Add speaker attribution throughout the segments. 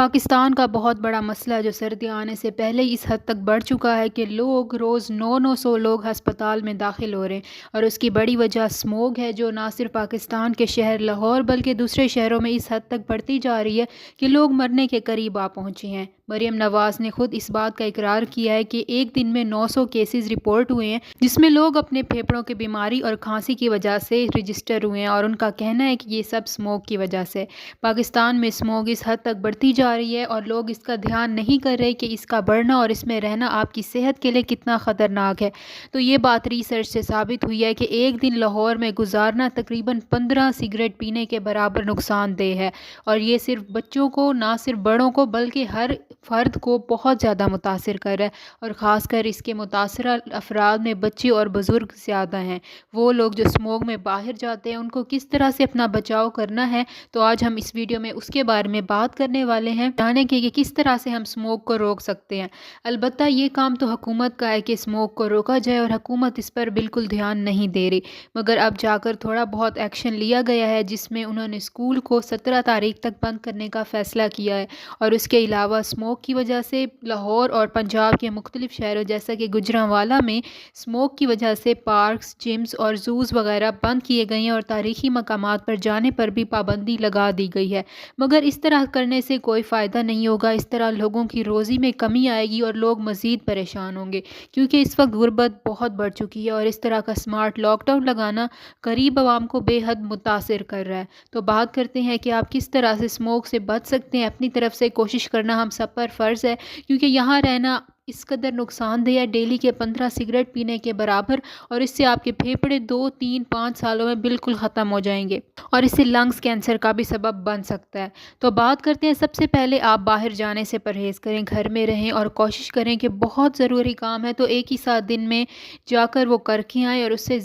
Speaker 1: پاکستان کا بہت بڑا مسئلہ جو سردیاں آنے سے پہلے اس حد تک بڑھ چکا ہے کہ لوگ روز 900 لوگ ہسپتال میں داخل ہو رہے ہیں، اور اس کی بڑی وجہ اسموگ ہے جو نہ صرف پاکستان کے شہر لاہور بلکہ دوسرے شہروں میں اس حد تک بڑھتی جا رہی ہے کہ لوگ مرنے کے قریب آ پہنچے ہیں۔ مریم نواز نے خود اس بات کا اقرار کیا ہے کہ ایک دن میں 900 کیسز رپورٹ ہوئے ہیں جس میں لوگ اپنے پھیپھڑوں کی بیماری اور کھانسی کی وجہ سے رجسٹر ہوئے ہیں، اور ان کا کہنا ہے کہ یہ سب اسموگ کی وجہ سے۔ پاکستان میں اسموگ اس حد تک بڑھتی جا رہی ہے اور لوگ اس کا دھیان نہیں کر رہے کہ اس کا بڑھنا اور اس میں رہنا آپ کی صحت کے لیے کتنا خطرناک ہے۔ تو یہ بات ریسرچ سے ثابت ہوئی ہے کہ ایک دن لاہور میں گزارنا تقریباً 15 سگریٹ پینے کے برابر نقصان دہ ہے، اور یہ صرف بچوں کو، نہ صرف بڑوں کو بلکہ ہر فرد کو بہت زیادہ متاثر کر رہا ہے، اور خاص کر اس کے متاثرہ افراد میں بچے اور بزرگ زیادہ ہیں۔ وہ لوگ جو اسموگ میں باہر جاتے ہیں ان کو کس طرح سے اپنا بچاؤ کرنا ہے، تو آج ہم اس ویڈیو میں اس کے بارے میں بات کرنے والے ہیں، جانیں کہ کس طرح سے ہم اسموگ کو روک سکتے ہیں۔ البتہ یہ کام تو حکومت کا ہے کہ اسموگ کو روکا جائے، اور حکومت اس پر بالکل دھیان نہیں دے رہی، مگر اب جا کر تھوڑا بہت ایکشن لیا گیا ہے جس میں انہوں نے اسکول کو 17 تاریخ تک بند کرنے کا فیصلہ کیا ہے، اور اس کے علاوہ اسموگ کی وجہ سے لاہور اور پنجاب کے مختلف شہروں جیسا کہ گوجرانوالہ میں اسموگ کی وجہ سے پارکس، جمز اور زوز وغیرہ بند کیے گئے ہیں، اور تاریخی مقامات پر جانے پر بھی پابندی لگا دی گئی ہے۔ مگر اس طرح کرنے سے کوئی فائدہ نہیں ہوگا، اس طرح لوگوں کی روزی میں کمی آئے گی اور لوگ مزید پریشان ہوں گے، کیونکہ اس وقت غربت بہت بڑھ چکی ہے، اور اس طرح کا سمارٹ لاک ڈاؤن لگانا غریب عوام کو بے حد متاثر کر رہا ہے۔ تو بات کرتے ہیں کہ آپ کس طرح سے اسموگ سے بچ سکتے ہیں۔ اپنی طرف سے کوشش کرنا ہم سب پر فرض ہے، کیونکہ یہاں رہنا اس قدر نقصان دہ ہے، ڈیلی کے 15 سگریٹ پینے کے برابر، اور اس سے آپ کے پھیپھڑے 2، 3، 5 سالوں میں بالکل ختم ہو جائیں گے، اور اس سے لنگز کینسر کا بھی سبب بن سکتا ہے۔ تو بات کرتے ہیں، سب سے پہلے آپ باہر جانے سے پرہیز کریں، گھر میں رہیں، اور کوشش کریں کہ بہت ضروری کام ہے تو ایک ہی ساتھ دن میں جا کر وہ کر کے آئیں، اور اس سے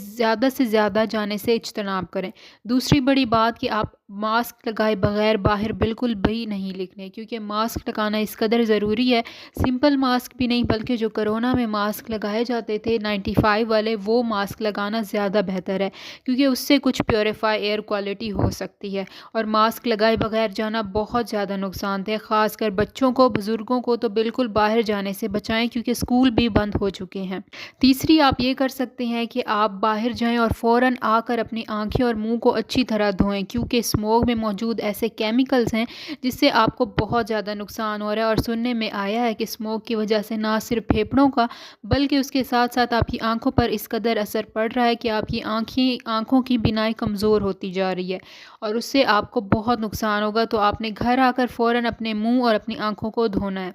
Speaker 1: زیادہ جانے سے اجتناب کریں۔ دوسری بڑی بات کہ آپ ماسک لگائے بغیر باہر بالکل بھی نہیں نکلیں، کیونکہ ماسک لگانا اس قدر ضروری ہے، سمپل ماسک بھی نہیں بلکہ جو کرونا میں ماسک لگائے جاتے تھے 95 والے، وہ ماسک لگانا زیادہ بہتر ہے، کیونکہ اس سے کچھ پیوریفائی ایئر کوالٹی ہو سکتی ہے، اور ماسک لگائے بغیر جانا بہت زیادہ نقصان دہ، خاص کر بچوں کو، بزرگوں کو تو بالکل باہر جانے سے بچائیں، کیونکہ اسکول بھی بند ہو چکے ہیں۔ تیسری آپ یہ کر سکتے ہیں کہ آپ باہر جائیں اور فوراً آ کر اپنی آنکھیں اور منہ کو اچھی طرح دھوئیں، کیونکہ اسموگ میں موجود ایسے کیمیکلز ہیں جس سے آپ کو بہت زیادہ نقصان ہو رہا ہے، اور سننے میں آیا ہے کہ اسموگ کی وجہ سے نہ صرف پھیپھڑوں کا بلکہ اس کے ساتھ ساتھ آپ کی آنکھوں پر اس قدر اثر پڑ رہا ہے کہ آپ کی آنکھوں کی بینائی کمزور ہوتی جا رہی ہے، اور اس سے آپ کو بہت نقصان ہوگا۔ تو آپ نے گھر آ کر فوراً اپنے منہ اور اپنی آنکھوں کو دھونا ہے۔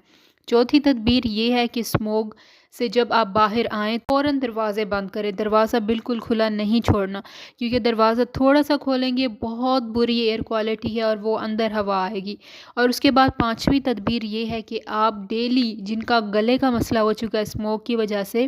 Speaker 1: چوتھی تدبیر یہ ہے کہ اسموگ سے جب آپ باہر آئیں فوراً دروازے بند کریں، دروازہ بالکل کھلا نہیں چھوڑنا، کیونکہ دروازہ تھوڑا سا کھولیں گے بہت بری ایئر کوالٹی ہے اور وہ اندر ہوا آئے گی۔ اور اس کے بعد پانچویں تدبیر یہ ہے کہ آپ ڈیلی، جن کا گلے کا مسئلہ ہو چکا ہے اسموگ کی وجہ سے،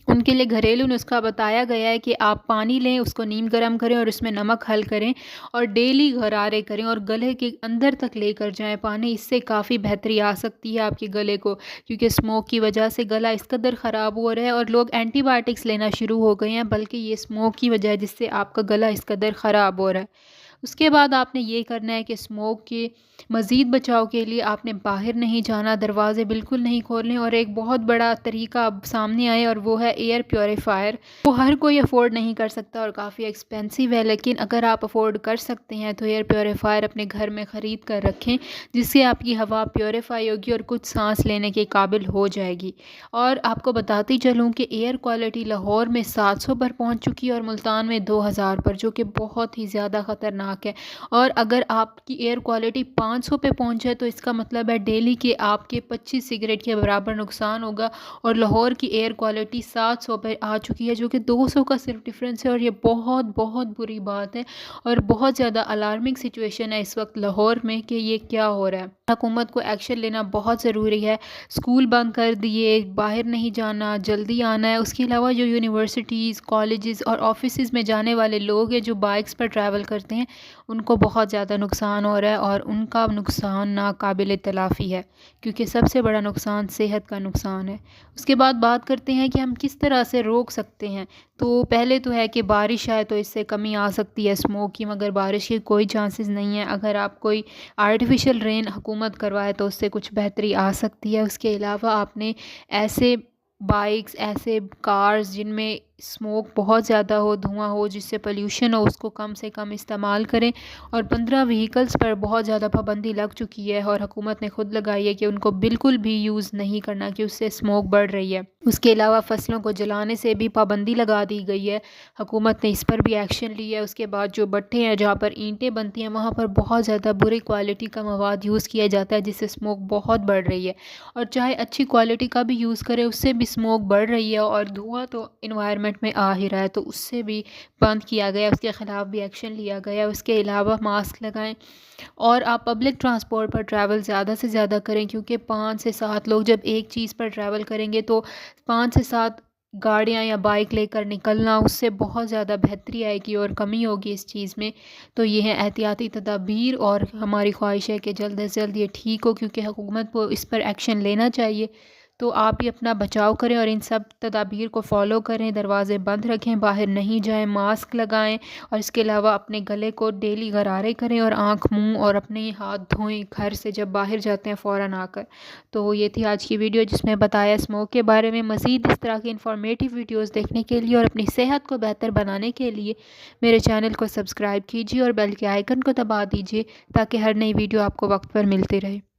Speaker 1: ان کے لیے گھریلو نسخہ بتایا گیا ہے کہ آپ پانی لیں، اس کو نیم گرم کریں اور اس میں نمک حل کریں، اور ڈیلی غرارے کریں اور گلے کے اندر تک لے کر جائیں پانی۔ اس سے کافی بہتری آ سکتی ہے آپ کے گلے کو، کیونکہ اسموگ کی وجہ سے گلا اس قدر خراب ہو رہا ہے، اور لوگ اینٹی بائیوٹکس لینا شروع ہو گئے ہیں، بلکہ یہ اسموگ کی وجہ ہے جس سے آپ کا گلا اس قدر خراب ہو رہا ہے۔ اس کے بعد آپ نے یہ کرنا ہے کہ اسموگ کے مزید بچاؤ کے لیے آپ نے باہر نہیں جانا، دروازے بالکل نہیں کھولنے، اور ایک بہت بڑا طریقہ اب سامنے آئے اور وہ ہے ایئر پیوریفائر۔ وہ ہر کوئی افورڈ نہیں کر سکتا اور کافی ایکسپینسیو ہے، لیکن اگر آپ افورڈ کر سکتے ہیں تو ایئر پیوریفائر اپنے گھر میں خرید کر رکھیں، جس سے آپ کی ہوا پیوریفائی ہوگی اور کچھ سانس لینے کے قابل ہو جائے گی۔ اور آپ کو بتاتی چلوں کہ ایئر کوالٹی لاہور میں 700 پر پہنچ چکی ہے اور ملتان میں 2000 پر، جو کہ بہت ہی زیادہ خطرناک ہے، اور اگر آپ کی ایئر کوالٹی 500 پہ پہنچ جائے تو اس کا مطلب ہے ڈیلی کے آپ کے 25 سگریٹ کے برابر نقصان ہوگا، اور لاہور کی ایئر کوالٹی 700 پہ آ چکی ہے، جو کہ 200 کا صرف ڈفرینس ہے، اور یہ بہت بہت بری بات ہے اور بہت زیادہ الارمنگ سچویشن ہے اس وقت لاہور میں کہ یہ کیا ہو رہا ہے۔ حکومت کو ایکشن لینا بہت ضروری ہے، اسکول بند کر دیے، باہر نہیں جانا، جلدی آنا ہے۔ اس کے علاوہ جو یونیورسٹیز، کالجز اور آفیسز میں جانے والے لوگ ہیں جو بائکس پر ٹریول کرتے ہیں، ان کو بہت زیادہ نقصان ہو رہا ہے، اور ان کا نقصان ناقابل تلافی ہے، کیونکہ سب سے بڑا نقصان صحت کا نقصان ہے۔ اس کے بعد بات کرتے ہیں کہ ہم کس طرح سے روک سکتے ہیں۔ تو پہلے تو ہے کہ بارش آئے تو اس سے کمی آ سکتی ہے اسموک کی، مگر بارش کے کوئی چانسز نہیں ہے۔ اگر آپ کوئی آرٹیفیشل رین حکومت کروائے تو اس سے کچھ بہتری آ سکتی ہے۔ اس کے علاوہ آپ نے ایسے بائکس، ایسے کارز جن میں اسموک بہت زیادہ ہو، دھواں ہو، جس سے پلیوشن ہو، اس کو کم سے کم استعمال کریں۔ اور 15 وہیکلز پر بہت زیادہ پابندی لگ چکی ہے، اور حکومت نے خود لگائی ہے کہ ان کو بالکل بھی یوز نہیں کرنا، کہ اس سے اسموک بڑھ رہی ہے۔ اس کے علاوہ فصلوں کو جلانے سے بھی پابندی لگا دی گئی ہے، حکومت نے اس پر بھی ایکشن لیا ہے۔ اس کے بعد جو بٹھے ہیں جہاں پر اینٹیں بنتی ہیں وہاں پر بہت زیادہ بری کوالٹی کا مواد یوز کیا جاتا ہے، جس سے اسموک بہت بڑھ رہی ہے۔ اور چاہے اچھی کوالٹی کا بھی یوز کرے، اس سے بھی اسموک بڑھ رہی ہے، اور دھواں تو انوائرمنٹ میں آ ہی رہا ہے، تو اس سے بھی بند کیا گیا، اس کے خلاف بھی ایکشن لیا گیا۔ اس کے علاوہ ماسک لگائیں، اور آپ پبلک ٹرانسپورٹ پر ٹریول زیادہ سے زیادہ کریں، کیونکہ 5 سے 7 لوگ جب ایک چیز پر ٹریول کریں گے تو 5 سے 7 گاڑیاں یا بائک لے کر نکلنا، اس سے بہت زیادہ بہتری آئے گی اور کمی ہوگی اس چیز میں۔ تو یہ ہے احتیاطی تدابیر، اور ہماری خواہش ہے کہ جلد از جلد یہ ٹھیک ہو، کیونکہ حکومت کو اس پر ایکشن لینا چاہیے۔ تو آپ بھی اپنا بچاؤ کریں اور ان سب تدابیر کو فالو کریں، دروازے بند رکھیں، باہر نہیں جائیں، ماسک لگائیں، اور اس کے علاوہ اپنے گلے کو ڈیلی غرارے کریں، اور آنکھ، منہ اور اپنے ہاتھ دھوئیں گھر سے جب باہر جاتے ہیں فوراً آ کر۔ تو یہ تھی آج کی ویڈیو جس میں بتایا اسموک کے بارے میں۔ مزید اس طرح کی انفارمیٹیو ویڈیوز دیکھنے کے لیے اور اپنی صحت کو بہتر بنانے کے لیے میرے چینل کو سبسکرائب کیجیے اور بیل کے آئیکن کو دبا دیجیے، تاکہ ہر نئی ویڈیو آپ کو وقت پر ملتی رہے۔